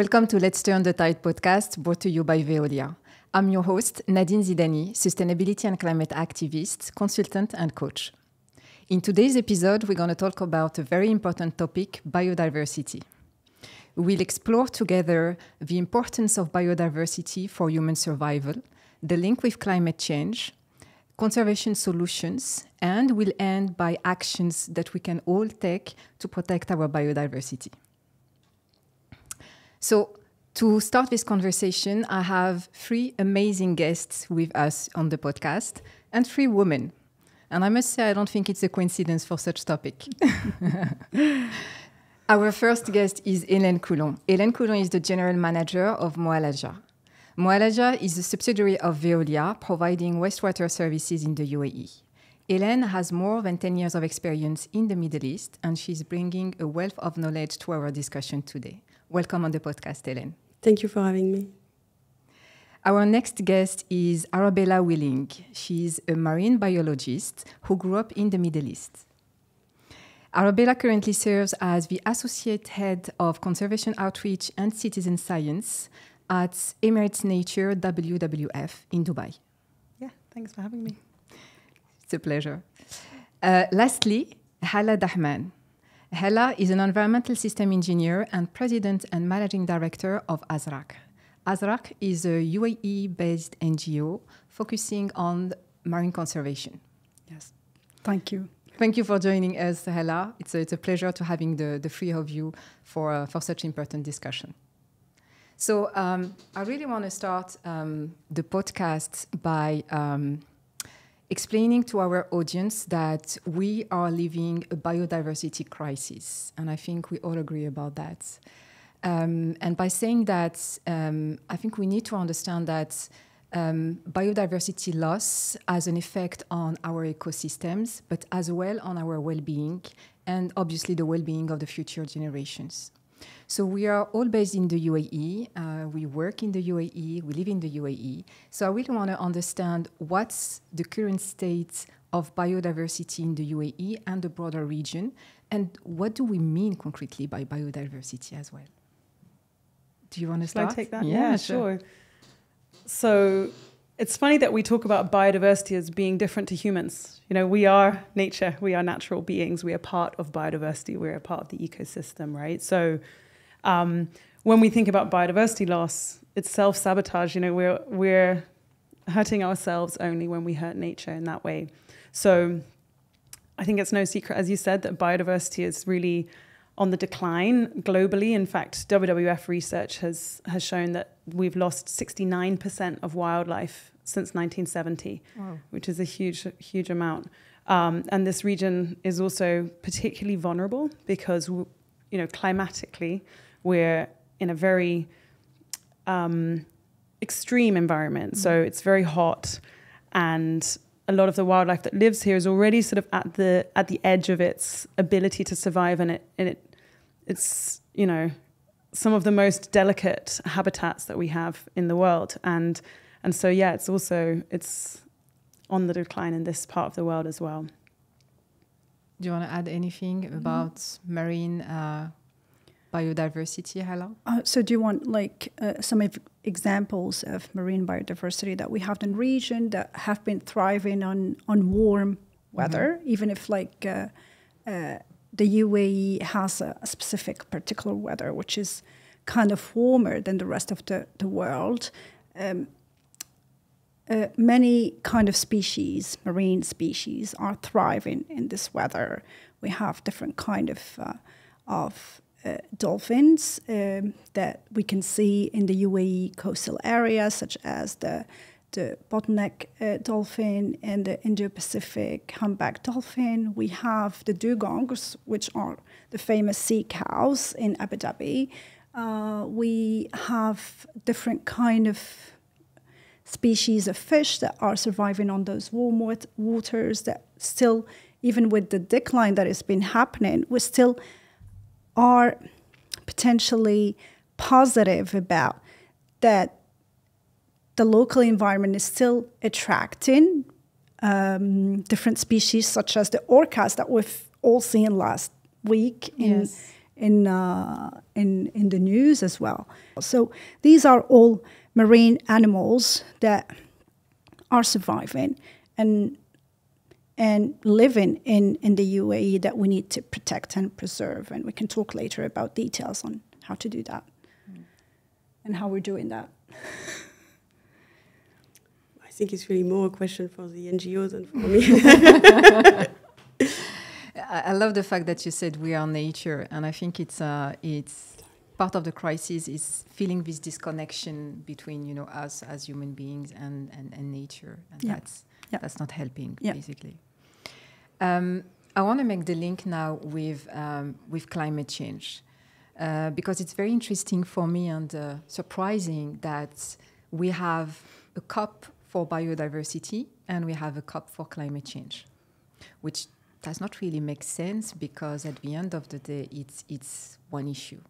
Welcome to Let's Turn the Tide podcast, brought to you by Veolia. I'm your host, Nadine Zidani, sustainability and climate activist, consultant and coach. In today's episode, we're going to talk about a very important topic, biodiversity. We'll explore together the importance of biodiversity for human survival, the link with climate change, conservation solutions, and we'll end by actions that we can all take to protect our biodiversity. So, to start this conversation, I have three amazing guests with us on the podcast and three women. And I must say, I don't think it's a coincidence for such topic. Our first guest is Hélène Coulon. Hélène Coulon is the general manager of Moalaja. Moalaja is a subsidiary of Veolia, providing wastewater services in the UAE. Hélène has more than 10 years of experience in the Middle East, and she's bringing a wealth of knowledge to our discussion today. Welcome on the podcast, Hélène. Thank you for having me. Our next guest is Arabella Willing. She's a marine biologist who grew up in the Middle East. Arabella currently serves as the Associate Head of Conservation Outreach and Citizen Science at Emirates Nature WWF in Dubai. Yeah, thanks for having me. It's a pleasure. Lastly, Hala Dahman. Hala is an environmental system engineer and president and managing director of Azraq. Azraq is a UAE-based NGO focusing on marine conservation. Yes, thank you. Thank you for joining us, Hala. It's a pleasure to having the three of you for such important discussion. So I really want to start the podcast by explaining to our audience that we are living a biodiversity crisis, and I think we all agree about that. And by saying that, I think we need to understand that biodiversity loss has an effect on our ecosystems, but as well on our well-being, and obviously the well-being of the future generations. So we are all based in the UAE, we work in the UAE, we live in the UAE. So I really want to understand what's the current state of biodiversity in the UAE and the broader region, and what do we mean concretely by biodiversity as well? Do you want to start? Shall I take that? Yeah, sure. So it's funny that we talk about biodiversity as being different to humans. You know, we are nature, we are natural beings, we are part of biodiversity, we're a part of the ecosystem, right? So when we think about biodiversity loss, it's self-sabotage. You know, we're hurting ourselves only when we hurt nature in that way. So I think it's no secret, as you said, that biodiversity is really on the decline globally. In fact, WWF research has shown that we've lost 69% of wildlife since 1970, wow, which is a huge amount. And this region is also particularly vulnerable because, you know, climatically, we're in a very extreme environment. Mm-hmm. So it's very hot, and a lot of the wildlife that lives here is already sort of at the edge of its ability to survive, and it's, you know, some of the most delicate habitats that we have in the world. And so, yeah, it's on the decline in this part of the world as well. Do you want to add anything about marine biodiversity, Hala? So do you want some examples of marine biodiversity that we have in the region that have been thriving on warm weather, even if the UAE has a specific particular weather, which is kind of warmer than the rest of the world. Many kind of species, marine species, are thriving in this weather. We have different kind of dolphins that we can see in the UAE coastal areas, such as the bottleneck dolphin and the Indo-Pacific humpback dolphin. We have the dugongs, which are the famous sea cows in Abu Dhabi. We have different kind of species of fish that are surviving on those warm waters that still, even with the decline that has been happening, we still are potentially positive about that. The local environment is still attracting different species, such as the orcas that we've all seen last week in the news as well. So these are all marine animals that are surviving and living in the UAE that we need to protect and preserve. And we can talk later about details on how to do that and how we're doing that. I think it's really more a question for the NGOs than for me. I love the fact that you said we are nature, and I think it's part of the crisis is feeling this disconnection between us as human beings and nature, and that's not helping basically. I want to make the link now with climate change because it's very interesting for me and surprising that we have a COP for biodiversity and we have a COP for climate change, which does not really make sense because at the end of the day, it's one issue.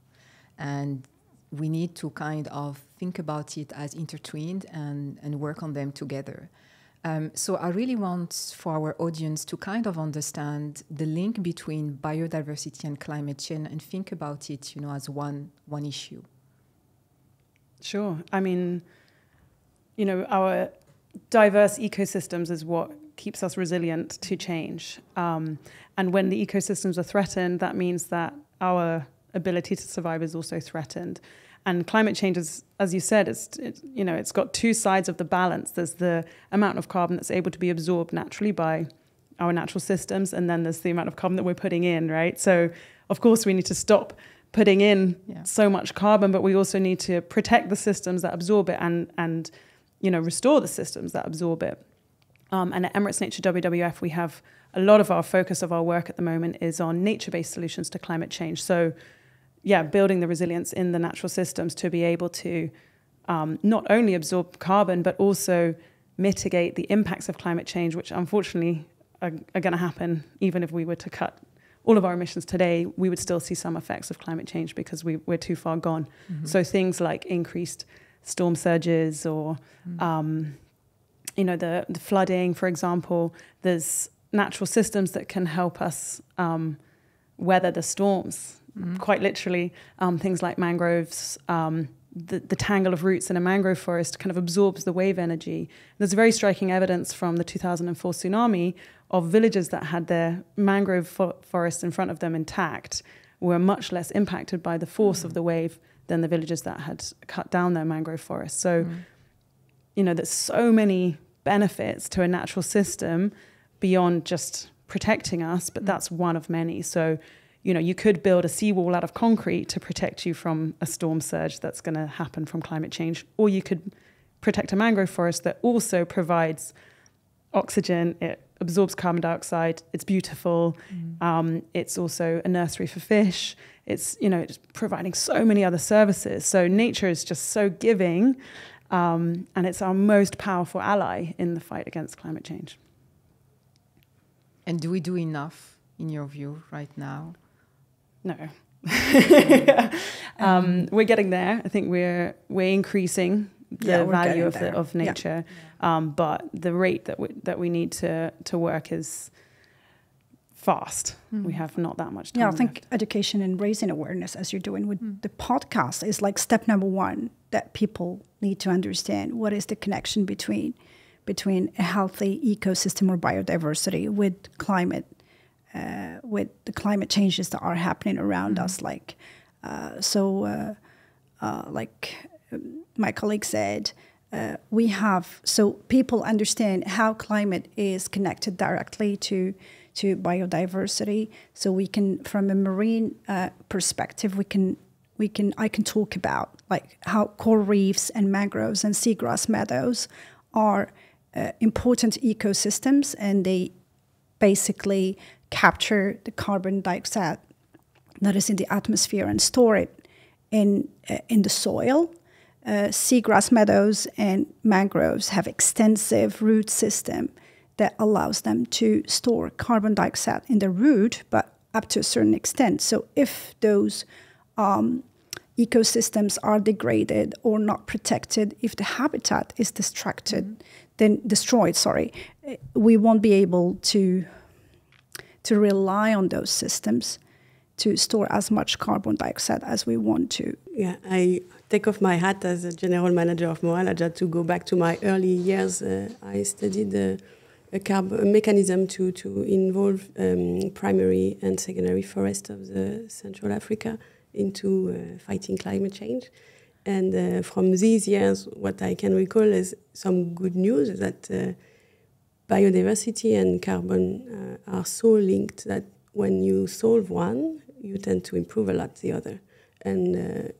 And we need to kind of think about it as intertwined and work on them together. So I really want for our audience to kind of understand the link between biodiversity and climate change and think about it, as one issue. Sure. I mean, our diverse ecosystems is what keeps us resilient to change. And when the ecosystems are threatened, that means that our ability to survive is also threatened. And climate change is, as you said, it's got two sides of the balance. There's the amount of carbon that's able to be absorbed naturally by our natural systems, and then there's the amount of carbon that we're putting in, right? So, of course, we need to stop putting in so much carbon, but we also need to protect the systems that absorb it and restore the systems that absorb it. And at Emirates Nature WWF, we have a lot of our focus of our work at the moment is on nature-based solutions to climate change. So, building the resilience in the natural systems to be able to not only absorb carbon, but also mitigate the impacts of climate change, which unfortunately are going to happen. Even if we were to cut all of our emissions today, we would still see some effects of climate change because we're too far gone. Mm-hmm. So things like increased storm surges or, the flooding, for example, there's natural systems that can help us weather the storms. Mm-hmm. Quite literally, things like mangroves, the tangle of roots in a mangrove forest kind of absorbs the wave energy. There's very striking evidence from the 2004 tsunami of villages that had their mangrove forests in front of them intact were much less impacted by the force of the wave than the villages that had cut down their mangrove forests. So, there's so many benefits to a natural system beyond just protecting us, but that's one of many. So, you could build a seawall out of concrete to protect you from a storm surge that's going to happen from climate change, or you could protect a mangrove forest that also provides oxygen, it absorbs carbon dioxide, it's beautiful, it's also a nursery for fish, it's providing so many other services. So nature is just so giving, and it's our most powerful ally in the fight against climate change. And do we do enough, in your view, right now? No. We're getting there. I think we're increasing the value of nature, but the rate that we need to work is fast. We have not that much time. I think education and raising awareness, as you're doing with the podcast, is like step number one, that people need to understand what is the connection between a healthy ecosystem or biodiversity with climate. With the climate changes that are happening around us, like my colleague said, so people understand how climate is connected directly to biodiversity. So we can, from a marine perspective, I can talk about like how coral reefs and mangroves and seagrass meadows are important ecosystems, and they basically capture the carbon dioxide that is in the atmosphere and store it in the soil. Seagrass meadows and mangroves have extensive root system that allows them to store carbon dioxide in the root, but up to a certain extent. So if those ecosystems are degraded or not protected, if the habitat is destroyed, we won't be able to rely on those systems to store as much carbon dioxide as we want to. Yeah, I take off my hat as a general manager of Moralaja to go back to my early years. I studied a mechanism to involve primary and secondary forests of the Central Africa into fighting climate change. And from these years, what I can recall is some good news is that biodiversity and carbon are so linked that when you solve one, you tend to improve a lot the other. And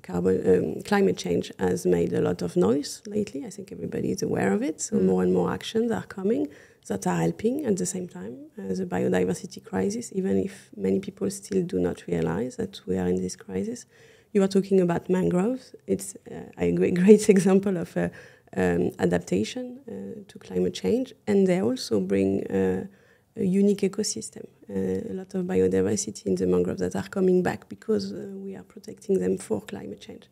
climate change has made a lot of noise lately. I think everybody is aware of it. So more and more actions are coming that are helping at the same time. The biodiversity crisis, even if many people still do not realize that we are in this crisis. You are talking about mangroves. It's a great example of adaptation to climate change. And they also bring a unique ecosystem, a lot of biodiversity in the mangroves that are coming back because we are protecting them for climate change.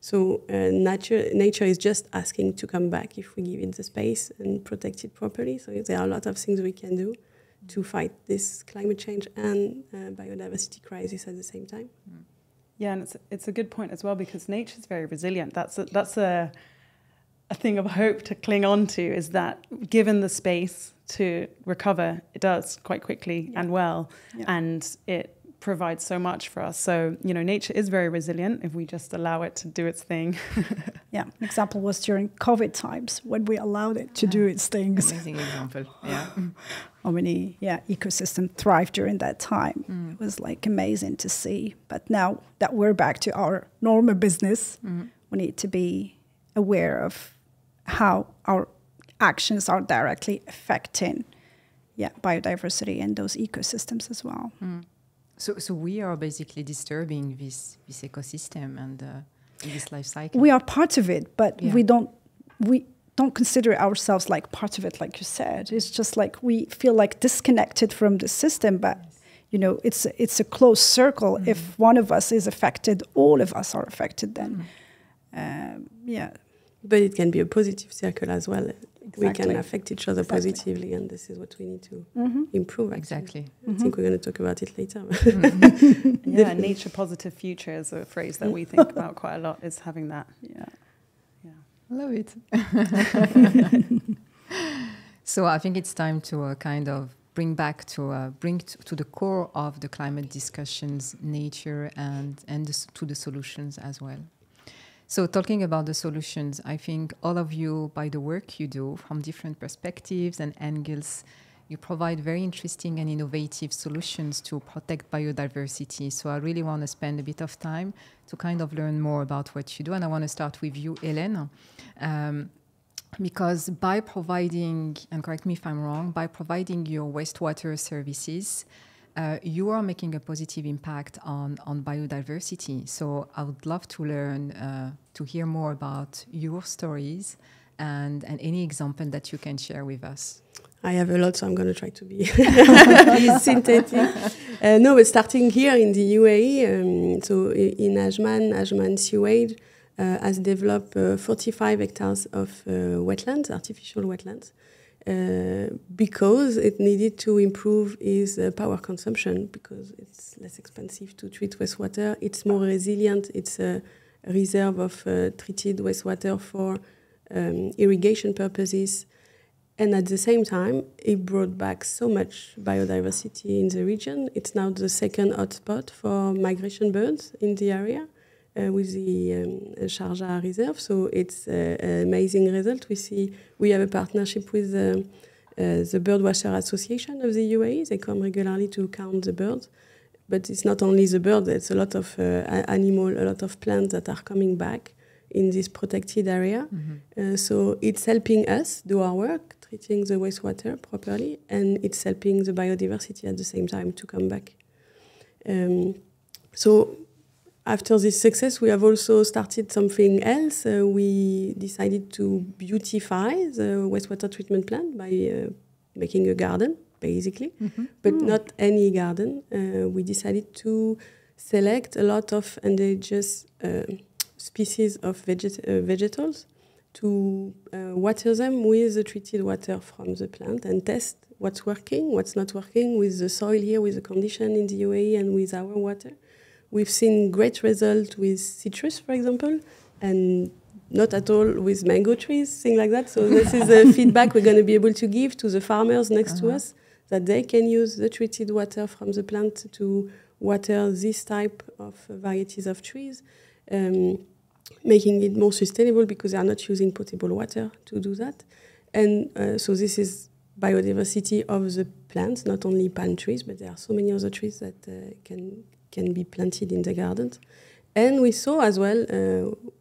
So nature is just asking to come back if we give it the space and protect it properly. So there are a lot of things we can do to fight this climate change and biodiversity crisis at the same time. Yeah, and it's a good point as well, because nature is very resilient. That's a thing of hope to cling on to, is that given the space to recover, it does quite quickly and well, and it provides so much for us. So, nature is very resilient if we just allow it to do its thing. Yeah, an example was during COVID times when we allowed it to do its things. Amazing example, yeah. How many ecosystem thrived during that time. It was like amazing to see. But now that we're back to our normal business, we need to be aware of how our actions are directly affecting biodiversity and those ecosystems as well. So we are basically disturbing this ecosystem and this life cycle. We are part of it, but we don't consider ourselves like part of it, like you said. It's just like we feel like disconnected from the system, but it's a closed circle. If one of us is affected, all of us are affected then. But it can be a positive circle as well. Exactly. We can affect each other positively, and this is what we need to improve. Actually. Exactly. I think we're going to talk about it later. Yeah, nature positive future is a phrase that we think about quite a lot, is having that. Yeah. Love it. So I think it's time to kind of bring to the core of the climate discussions, nature and to the solutions as well. So talking about the solutions, I think all of you, by the work you do from different perspectives and angles, you provide very interesting and innovative solutions to protect biodiversity. So I really want to spend a bit of time to kind of learn more about what you do. And I want to start with you, Hélène, because by providing, and correct me if I'm wrong, by providing your wastewater services, you are making a positive impact on biodiversity. So I would love to learn, to hear more about your stories and any example that you can share with us. I have a lot, so I'm going to try to be synthetic. No, but starting here in the UAE, so in Ajman Sewage has developed 45 hectares of wetlands, artificial wetlands, because it needed to improve its power consumption, because it's less expensive to treat wastewater. It's more resilient. It's a reserve of treated wastewater for irrigation purposes. And at the same time, it brought back so much biodiversity in the region. It's now the second hotspot for migration birds in the area with the Sharjah Reserve. So it's an amazing result. We have a partnership with the Birdwatcher Association of the UAE. They come regularly to count the birds. But it's not only the birds, it's a lot of animal, a lot of plants that are coming back in this protected area. So it's helping us do our work, treating the wastewater properly, and it's helping the biodiversity at the same time to come back. So after this success, we have also started something else. We decided to beautify the wastewater treatment plant by making a garden, basically, but not any garden. We decided to select a lot of endangered species of vegetals to water them with the treated water from the plant and test what's working, what's not working with the soil here, with the condition in the UAE and with our water. We've seen great results with citrus, for example, and not at all with mango trees, things like that. So this is the feedback we're going to be able to give to the farmers next to us, that they can use the treated water from the plant to water this type of varieties of trees, making it more sustainable because they are not using potable water to do that. And so this is biodiversity of the plants, not only palm trees, but there are so many other trees that can be planted in the gardens. And we saw as well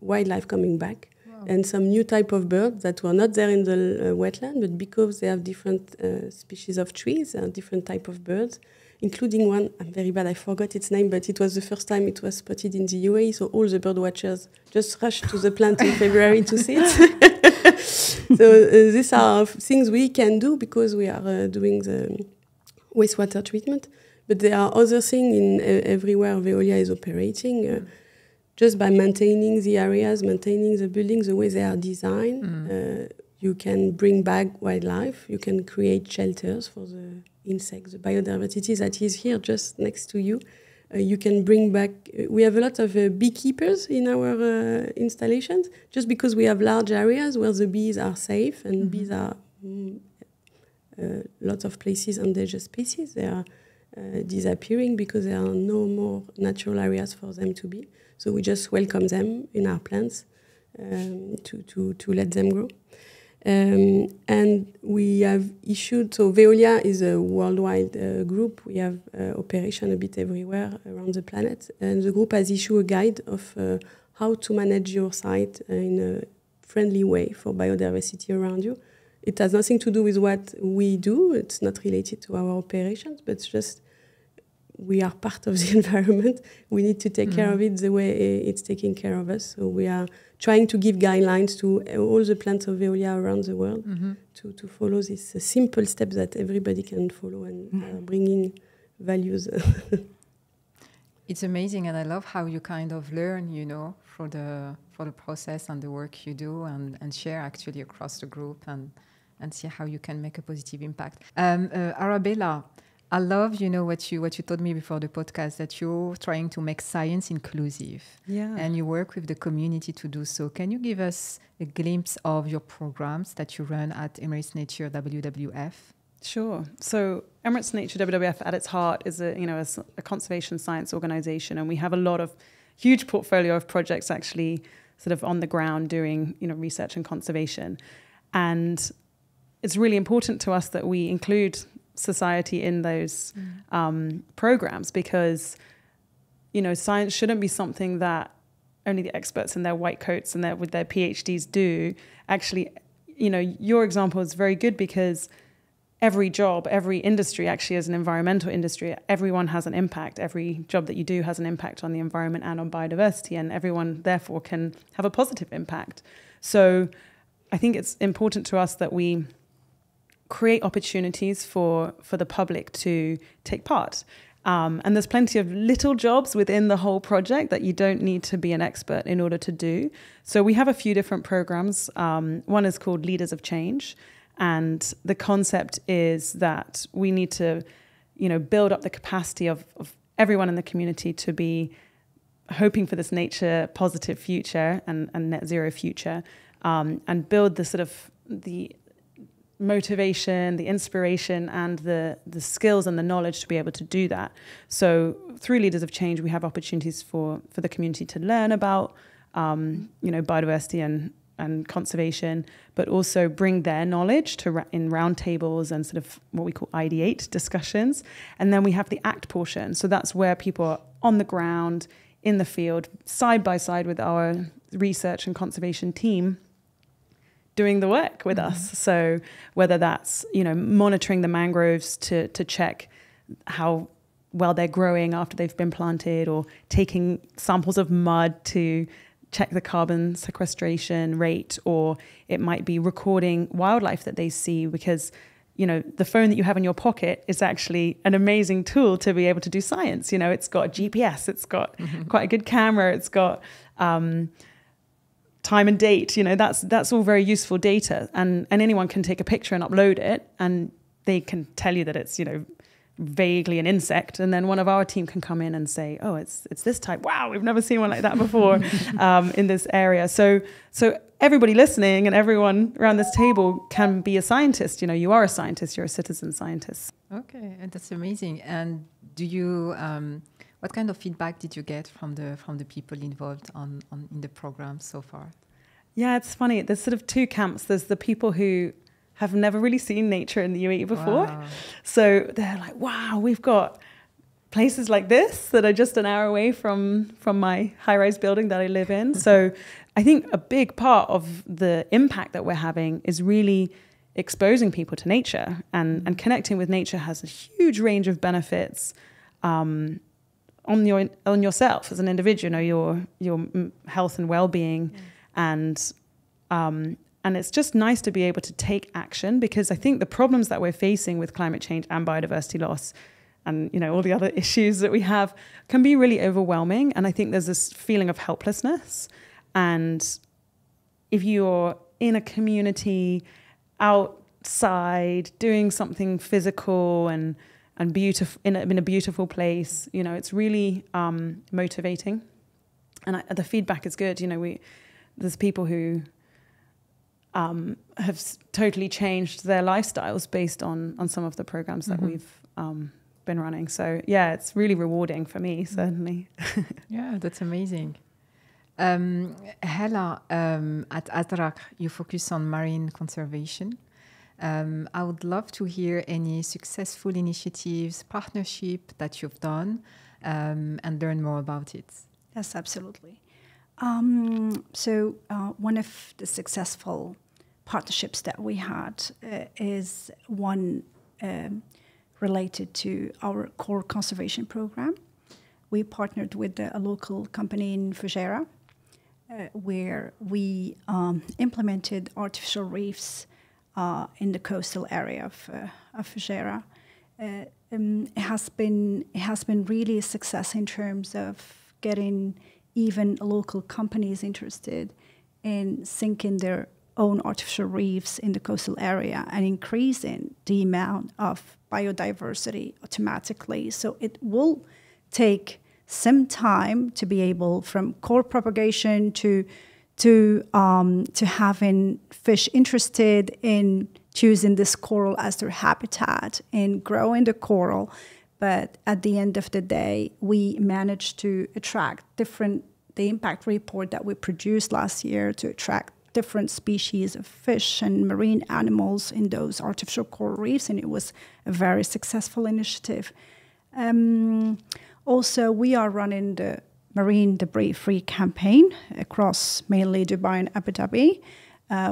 wildlife coming back. Wow. And some new type of birds that were not there in the wetland, but because they have different species of trees and different type of birds, including one, I'm very bad, I forgot its name, but it was the first time it was spotted in the UAE, so all the bird watchers just rushed to the plant in February to see it. So these are things we can do because we are doing the wastewater treatment, but there are other things in everywhere Veolia is operating, just by maintaining the areas, maintaining the buildings, the way they are designed. You can bring back wildlife, you can create shelters for the insects, the biodiversity that is here just next to you. You can bring back, we have a lot of beekeepers in our installations, just because we have large areas where the bees are safe, and bees are lots of places endangered species. They are disappearing because there are no more natural areas for them to be. So we just welcome them in our plants to let them grow. And we have issued, so Veolia is a worldwide group. We have operation a bit everywhere around the planet. And the group has issued a guide of how to manage your site in a friendly way for biodiversity around you. It has nothing to do with what we do. It's not related to our operations, but it's just we are part of the environment. We need to take care of it the way it's taking care of us. So we are trying to give guidelines to all the plants of Veolia around the world to follow this simple steps that everybody can follow and bringing values. It's amazing, and I love how you kind of learn, you know, for the process and the work you do, and share actually across the group and see how you can make a positive impact. Arabella, I love, you know, what you told me before the podcast, that you're trying to make science inclusive. Yeah. And you work with the community to do so. Can you give us a glimpse of your programs that you run at Emirates Nature WWF? Sure. So Emirates Nature WWF at its heart is a conservation science organization, and we have a lot of huge portfolio of projects actually sort of on the ground doing, you know, research and conservation. And it's really important to us that we include society in those programs, because, you know, science shouldn't be something that only the experts in their white coats and with their PhDs do. Actually, you know, your example is very good, because every job, every industry actually is an environmental industry. Everyone has an impact. Every job that you do has an impact on the environment and on biodiversity, and everyone therefore can have a positive impact. So I think it's important to us that we create opportunities for the public to take part. And there's plenty of little jobs within the whole project that you don't need to be an expert in order to do. So we have a few different programs. One is called Leaders of Change. And the concept is that we need to, you know, build up the capacity of everyone in the community to be hoping for this nature positive future and net zero future, and build the sort of the motivation, the inspiration, and the skills and the knowledge to be able to do that. So through Leaders of Change, we have opportunities for the community to learn about, you know, biodiversity and conservation, but also bring their knowledge to in roundtables and sort of what we call ideate discussions. And then we have the ACT portion. So that's where people are on the ground, in the field, side by side with our research and conservation team, doing the work with us. So whether that's, you know, monitoring the mangroves to check how well they're growing after they've been planted, or taking samples of mud to check the carbon sequestration rate, or it might be recording wildlife that they see, because, you know, the phone that you have in your pocket is actually an amazing tool to be able to do science. You know, it's got GPS, it's got quite a good camera, it's got time and date. You know, that's all very useful data, and anyone can take a picture and upload it, and they can tell you that it's, you know, vaguely an insect, and then one of our team can come in and say, oh, it's this type. Wow, we've never seen one like that before in this area. So everybody listening and everyone around this table can be a scientist. You know, you are a scientist, you're a citizen scientist. Okay, and that's amazing. And do you, what kind of feedback did you get from the people involved in the program so far? Yeah, it's funny. There's sort of two camps. There's the people who have never really seen nature in the UAE before. Wow. So they're like, wow, we've got places like this that are just an hour away from my high-rise building that I live in. So I think a big part of the impact that we're having is really exposing people to nature, and connecting with nature has a huge range of benefits on yourself as an individual, you know, your health and well-being, and it's just nice to be able to take action, because I think the problems that we're facing with climate change and biodiversity loss and, you know, all the other issues that we have can be really overwhelming. And I think there's this feeling of helplessness. And if you're in a community outside doing something physical and beautiful in a beautiful place, you know, it's really motivating. And the feedback is good. You know, there's people who have totally changed their lifestyles based on some of the programs that we've been running. So yeah, it's really rewarding for me, certainly. Yeah, that's amazing. Hella, at Adrak, you focus on marine conservation. I would love to hear any successful initiatives, partnership that you've done, and learn more about it. Yes, absolutely. So one of the successful partnerships that we had is one related to our core conservation program. We partnered with a local company in Fujairah, where we implemented artificial reefs in the coastal area of Fujairah. It has been really a success in terms of getting even local companies interested in sinking their own artificial reefs in the coastal area and increasing the amount of biodiversity automatically. So it will take some time to be able, from core propagation to having fish interested in choosing this coral as their habitat and growing the coral. But at the end of the day, we managed to attract the impact report that we produced last year to attract different species of fish and marine animals in those artificial coral reefs, and it was a very successful initiative. Also, we are running the Marine Debris Free campaign across mainly Dubai and Abu Dhabi,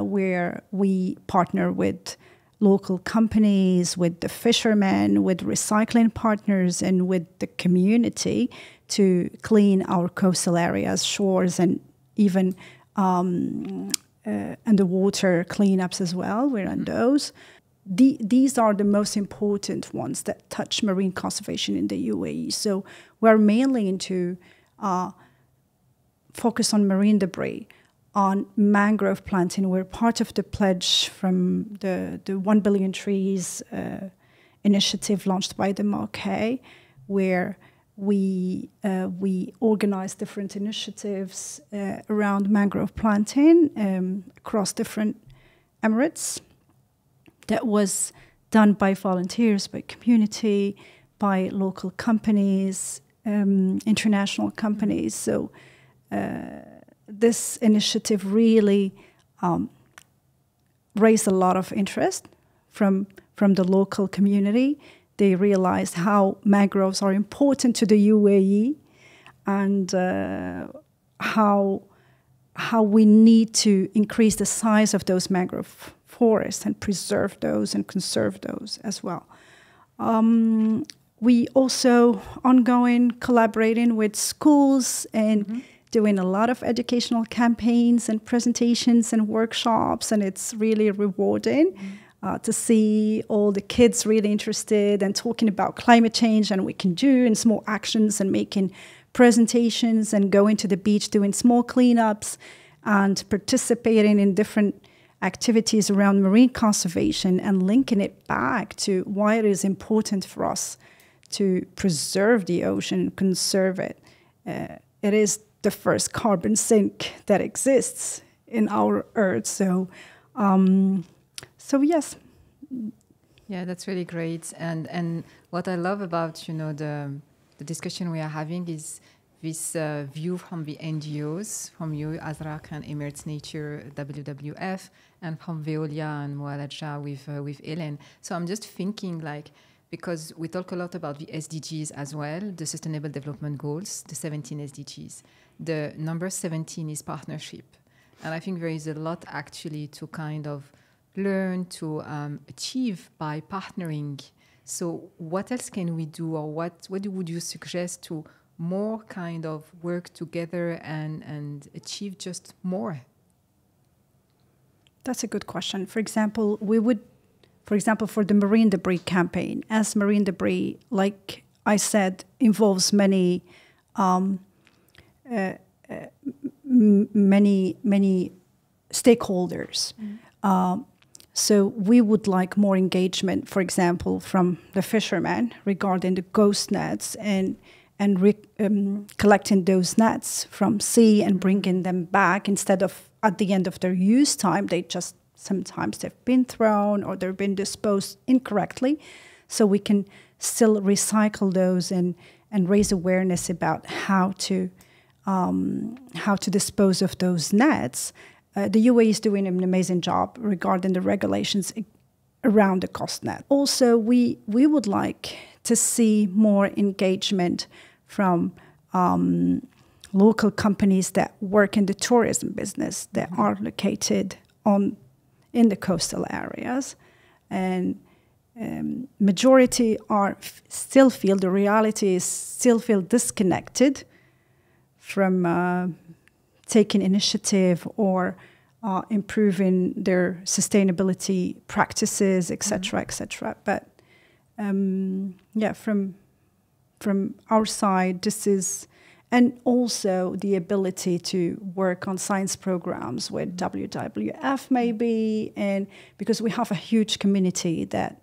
where we partner with local companies, with the fishermen, with recycling partners, and with the community to clean our coastal areas, shores, and even underwater cleanups as well. We're on those. These are the most important ones that touch marine conservation in the UAE. So we're mainly into focus on marine debris, on mangrove planting. We're part of the pledge from the 1 billion trees initiative launched by the MOK, where we organize different initiatives around mangrove planting across different emirates. That was done by volunteers, by community, by local companies, international companies. So this initiative really raised a lot of interest from the local community. They realized how mangroves are important to the UAE, and how we need to increase the size of those mangrove forests and preserve those and conserve those as well. We also ongoing collaborating with schools and doing a lot of educational campaigns and presentations and workshops, and it's really rewarding to see all the kids really interested and talking about climate change and what we can do and small actions and making presentations and going to the beach doing small cleanups and participating in different activities around marine conservation and linking it back to why it is important for us to preserve the ocean, conserve it. It is the first carbon sink that exists in our Earth. So yes. Yeah, that's really great. And what I love about the discussion we are having is this view from the NGOs, from you, Azraq and Emirates Nature, WWF, and from Veolia and Moalaja with Ellen. So I'm just thinking, because we talk a lot about the SDGs as well, the Sustainable Development Goals, the 17 SDGs. The number 17 is partnership. And I think there is a lot actually to kind of learn to achieve by partnering. So what else can we do, or what would you suggest to more kind of work together and achieve just more? That's a good question. For example, for the marine debris campaign, as marine debris, like I said, involves many stakeholders. So we would like more engagement, for example, from the fishermen regarding the ghost nets and collecting those nets from sea and bringing them back, instead of at the end of their use time, sometimes they've been thrown or they've been disposed incorrectly. So we can still recycle those and raise awareness about how to dispose of those nets. The UAE is doing an amazing job regarding the regulations around the ghost net. Also, we would like to see more engagement from local companies that work in the tourism business that are located in the coastal areas, and majority still feel disconnected from taking initiative or improving their sustainability practices, etc., etc. But from our side, this is, and also the ability to work on science programs with WWF maybe, and because we have a huge community that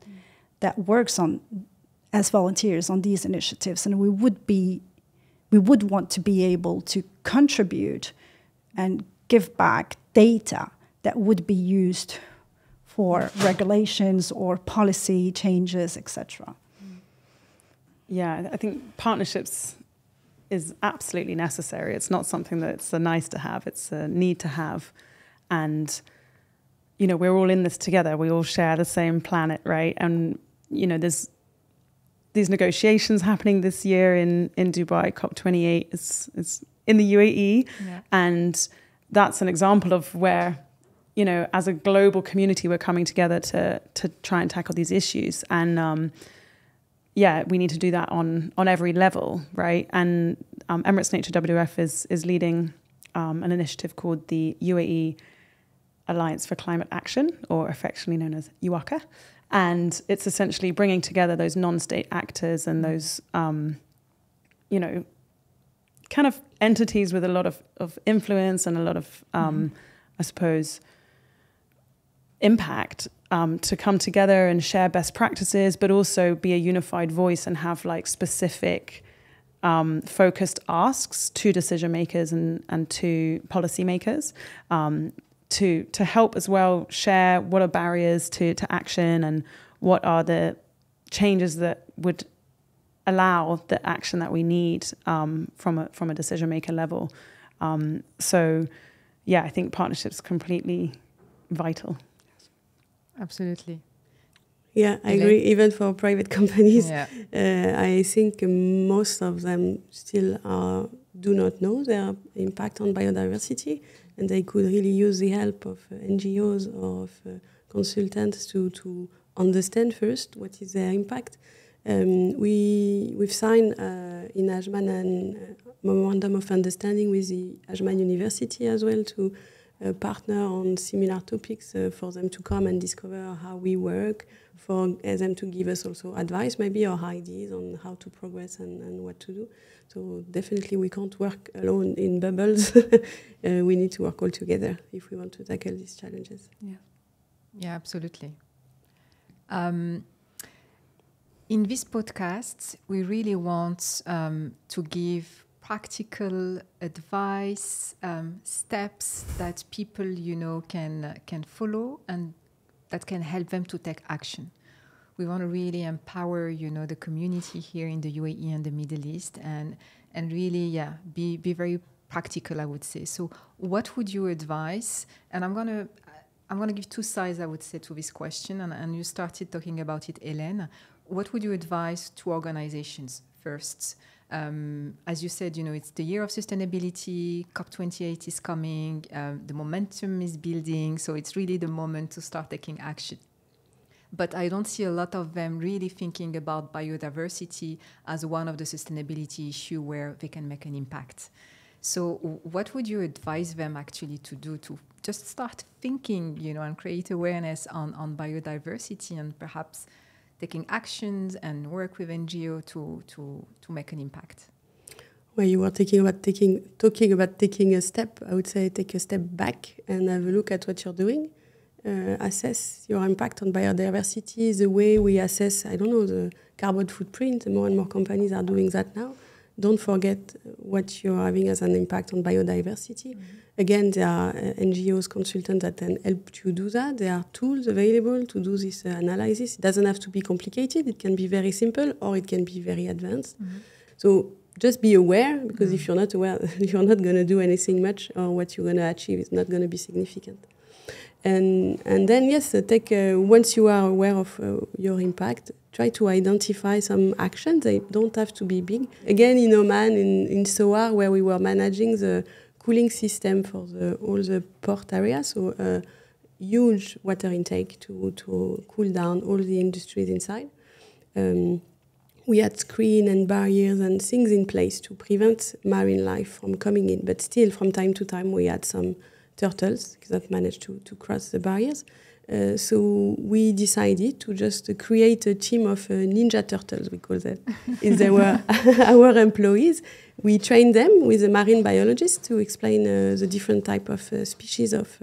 works as volunteers on these initiatives, and we would want to be able to contribute and give back data that would be used for regulations or policy changes, etc. Yeah, I think partnerships is absolutely necessary. It's not something that's a nice to have, it's a need to have. And, we're all in this together. We all share the same planet, right? And, there's these negotiations happening this year in Dubai, COP28. It's in the UAE. Yeah. And that's an example of where, as a global community, we're coming together to try and tackle these issues. And, we need to do that on every level, right? And Emirates Nature WWF is leading an initiative called the UAE Alliance for Climate Action, or affectionately known as UACA. And it's essentially bringing together those non-state actors and those, kind of entities with a lot of influence and a lot of, I suppose, impact, to come together and share best practices, but also be a unified voice and have specific focused asks to decision makers and to policy makers, to help as well share what are barriers to action and what are the changes that would allow the action that we need from a decision maker level. I think partnerships completely vital. Absolutely. Yeah, I agree. Even for private companies, I think most of them still do not know their impact on biodiversity, and they could really use the help of NGOs or of consultants to understand first what is their impact. We've signed in Ajman a memorandum of understanding with the Ajman University as well to partner on similar topics for them to come and discover how we work, for them to give us also advice maybe or ideas on how to progress and what to do. So definitely we can't work alone in bubbles. We need to work all together if we want to tackle these challenges. Yeah, absolutely. In this podcast, we really want to give practical advice, steps that people, can follow and that can help them to take action. We want to really empower, the community here in the UAE and the Middle East, and really, be very practical, I would say. So, what would you advise? And I'm gonna give two sides, I would say, to this question. And you started talking about it, Hélène. What would you advise to organizations first? As you said, it's the year of sustainability, COP28 is coming, the momentum is building, so it's really the moment to start taking action. But I don't see a lot of them really thinking about biodiversity as one of the sustainability issues where they can make an impact. So what would you advise them actually to do to just start thinking, and create awareness on biodiversity and perhaps taking actions and work with NGO to make an impact? Well, you were talking about taking a step. I would say take a step back and have a look at what you're doing. Assess your impact on biodiversity, the way we assess, the carbon footprint. More and more companies are doing that now. Don't forget what you're having as an impact on biodiversity. Mm-hmm. Again, there are NGOs, consultants that can help you do that. There are tools available to do this analysis. It doesn't have to be complicated. It can be very simple or it can be very advanced. Mm-hmm. So just be aware, because if you're not aware, you're not going to do anything much, or what you're going to achieve is not going to be significant. And then, yes, once you are aware of your impact, try to identify some actions. They don't have to be big. Again, in Oman, in Sohar, where we were managing the cooling system for all the port area, so huge water intake to cool down all the industries inside. We had screen and barriers and things in place to prevent marine life from coming in. But still, from time to time, we had some turtles that managed to cross the barriers. So we decided to just create a team of ninja turtles, we call them. They were our employees. We trained them with a marine biologist to explain the different type of species of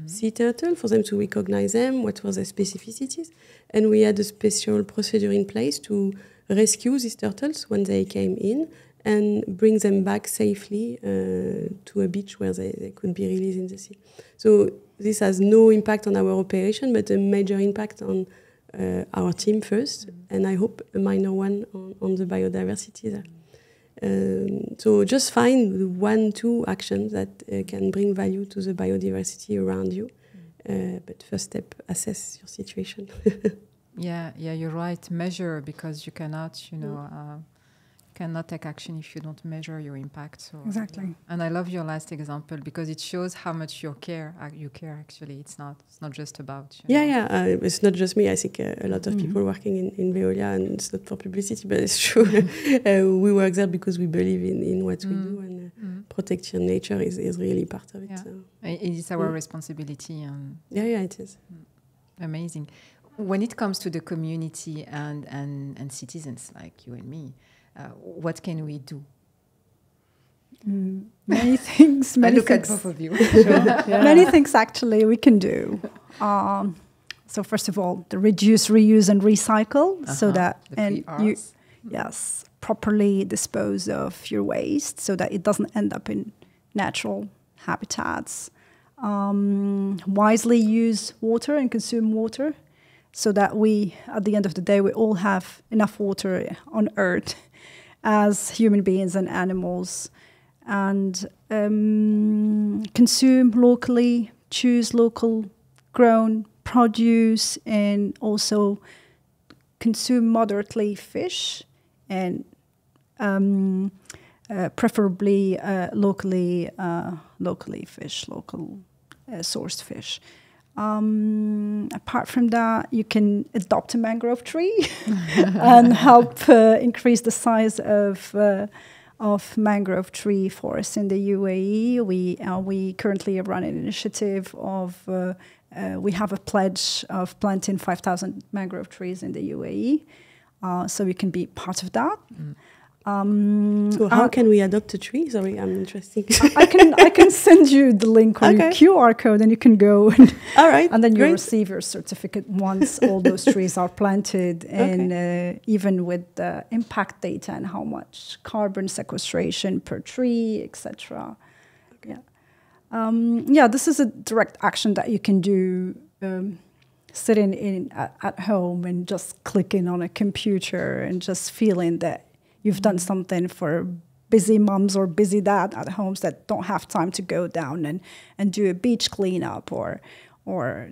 sea turtle, for them to recognize them, what were their specificities. And we had a special procedure in place to rescue these turtles when they came in and bring them back safely to a beach where they could be released in the sea. So this has no impact on our operation, but a major impact on our team first, and I hope a minor one on the biodiversity there. So just find 1-2 actions that can bring value to the biodiversity around you. But first step, assess your situation. Yeah, you're right. Measure, because you cannot, cannot take action if you don't measure your impact. So, exactly. And I love your last example because it shows how much you care. Actually, it's not just about. It's not just me. I think a lot of people working in Veolia, and it's not for publicity, but it's true. We work there because we believe in what we do, and protection nature is really part of it. Yeah. So. It is our responsibility. And it is. Amazing. When it comes to the community and citizens like you and me, what can we do? Many things. I look at both of you. Many things actually we can do. So first of all, the reduce, reuse, and recycle, so that you properly dispose of your waste, so that it doesn't end up in natural habitats. Wisely use water and consume water, so that we, at the end of the day, we all have enough water on Earth as human beings and animals. And consume locally, choose local grown produce, and also consume moderately fish, and preferably locally fish, local sourced fish. Apart from that, you can adopt a mangrove tree and help increase the size of of mangrove tree forests in the UAE. We currently run an initiative of, we have a pledge of planting 5,000 mangrove trees in the UAE. So we can be part of that. So how can we adopt a tree? Sorry, I'm interested. I can send you the link on your QR code, and you can go. All right, and then you receive your certificate once all those trees are planted, and even with the impact data and how much carbon sequestration per tree, etc. Yeah, this is a direct action that you can do. Sitting at home and just clicking on a computer and just feeling that you've done something for busy mums or busy dad at homes that don't have time to go down and do a beach cleanup or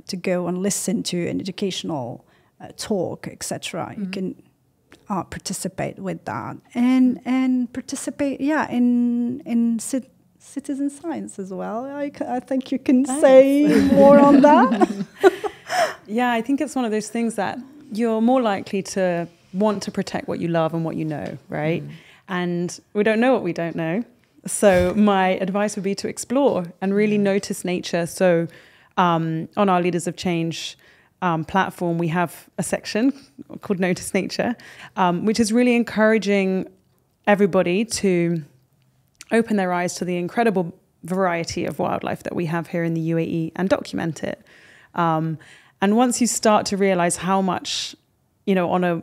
to go and listen to an educational talk, etc. You can participate with that and participate, in citizen science as well. I think you can say more on that. Yeah, I think it's one of those things that you're more likely to want to protect what you love and what you know, right? And we don't know what we don't know. So my advice would be to explore and really notice nature. So on our Leaders of Change platform, we have a section called Notice Nature, which is really encouraging everybody to open their eyes to the incredible variety of wildlife that we have here in the UAE and document it. And once you start to realize how much, on a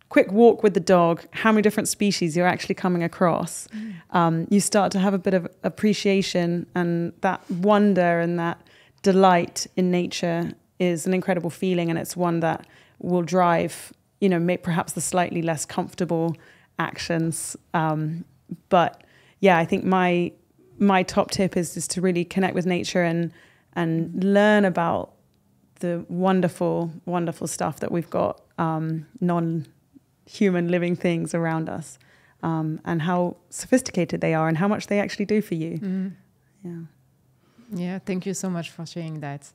quick walk with the dog, how many different species you're actually coming across, you start to have a bit of appreciation, and that wonder and that delight in nature is an incredible feeling, and it's one that will drive, perhaps the slightly less comfortable actions. But yeah, I think my top tip is to really connect with nature and learn about the wonderful, wonderful stuff that we've got, non-human living things around us, and how sophisticated they are and how much they actually do for you. Yeah, thank you so much for sharing that.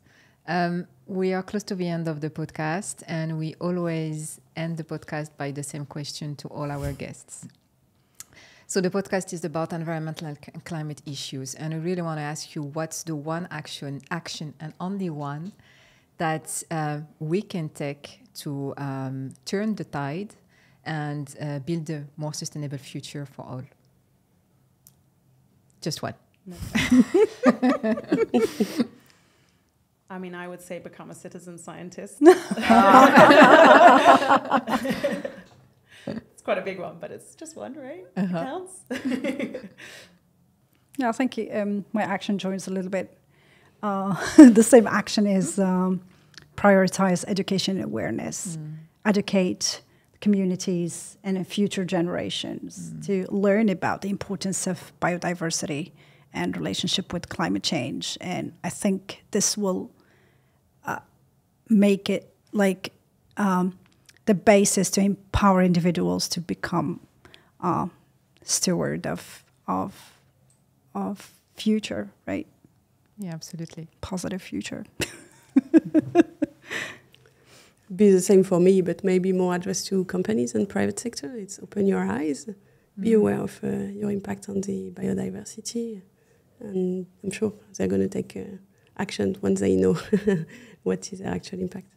We are close to the end of the podcast, and we always end the podcast by the same question to all our guests. So the podcast is about environmental and climate issues, and I really want to ask you, what's the one action and only one that we can take to turn the tide and build a more sustainable future for all? Just one. No. I mean, I would say become a citizen scientist. It's quite a big one, but it's just one, right? It counts. Yeah, thank you. My action joins a little bit. The same action is prioritize education and awareness, educate communities and future generations to learn about the importance of biodiversity and relationship with climate change. And I think this will make it like the basis to empower individuals to become steward of future, right? Yeah, absolutely. Positive future. Be the same for me, but maybe more addressed to companies and private sector. It's open your eyes, be aware of your impact on the biodiversity, and I'm sure they're going to take action once they know what is their actual impact.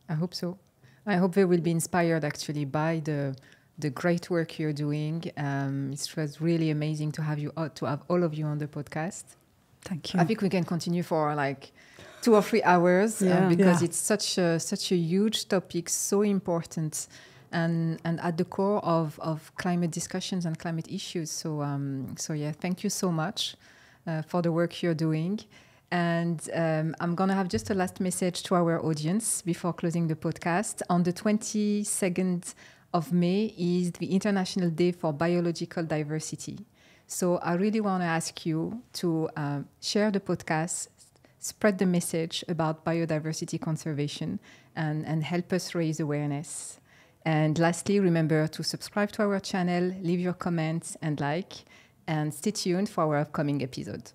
I hope so. I hope they will be inspired actually by the great work you're doing. It was really amazing to have all of you on the podcast. Thank you. I think we can continue for like 2 or 3 hours because it's such a huge topic, so important, and at the core of climate discussions and climate issues. So yeah, thank you so much for the work you're doing. And I'm going to have just a last message to our audience before closing the podcast. On the 22nd of May is the International Day for Biological Diversity. So I really want to ask you to share the podcast, spread the message about biodiversity conservation, and help us raise awareness. And lastly, remember to subscribe to our channel, leave your comments and like, and stay tuned for our upcoming episode.